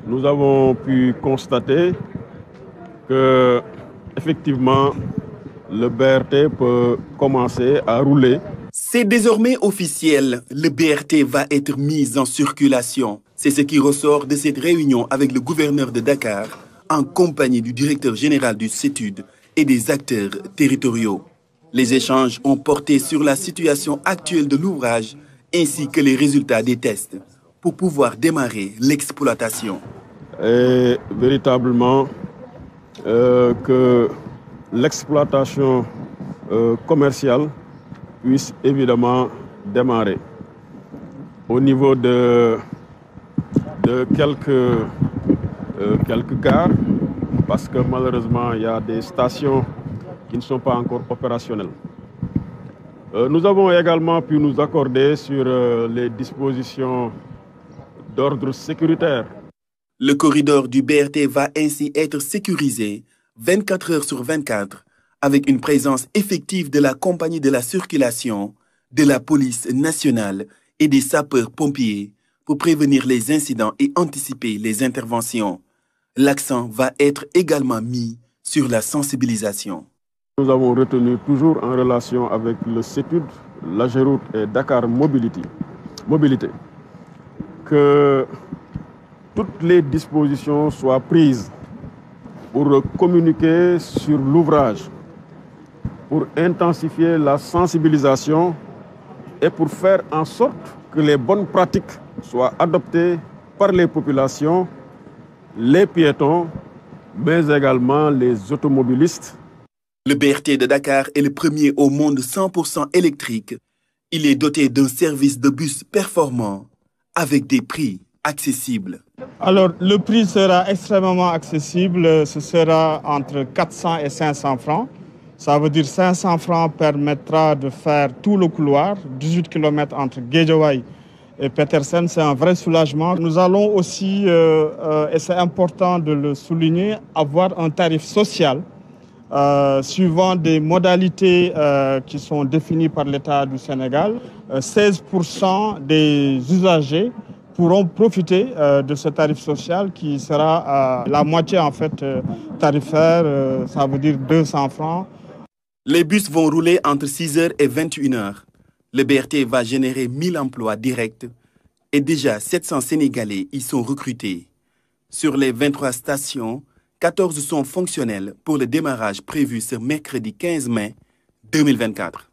nous avons pu constater que, effectivement, le BRT peut commencer à rouler. C'est désormais officiel, le BRT va être mis en circulation. C'est ce qui ressort de cette réunion avec le gouverneur de Dakar, en compagnie du directeur général du CETUD et des acteurs territoriaux. Les échanges ont porté sur la situation actuelle de l'ouvrage ainsi que les résultats des tests pour pouvoir démarrer l'exploitation. Et véritablement que l'exploitation commerciale puisse évidemment démarrer. Au niveau de quelques gares, parce que malheureusement il y a des stations qui ne sont pas encore opérationnelles. Nous avons également pu nous accorder sur les dispositions d'ordre sécuritaire. Le corridor du BRT va ainsi être sécurisé 24 heures sur 24 avec une présence effective de la compagnie de la circulation, de la police nationale et des sapeurs-pompiers pour prévenir les incidents et anticiper les interventions. L'accent va être également mis sur la sensibilisation. Nous avons retenu toujours en relation avec le CETUD, l'AGEROUTE et Dakar Mobilité que toutes les dispositions soient prises pour communiquer sur l'ouvrage, pour intensifier la sensibilisation et pour faire en sorte que les bonnes pratiques soient adoptées par les populations, les piétons, mais également les automobilistes. Le BRT de Dakar est le premier au monde 100% électrique. Il est doté d'un service de bus performant avec des prix accessibles. Alors, le prix sera extrêmement accessible. Ce sera entre 400 et 500 francs. Ça veut dire 500 francs permettra de faire tout le couloir, 18 km entre Guédiawaye et Petersen. C'est un vrai soulagement. Nous allons aussi, et c'est important de le souligner, avoir un tarif social suivant des modalités qui sont définies par l'État du Sénégal. 16% des usagers pourront profiter de ce tarif social qui sera la moitié en fait tarifaire, ça veut dire 200 francs. Les bus vont rouler entre 6h et 21h. Le BRT va générer 1000 emplois directs et déjà 700 Sénégalais y sont recrutés. Sur les 23 stations, 14 sont fonctionnelles pour le démarrage prévu ce mercredi 15 mai 2024.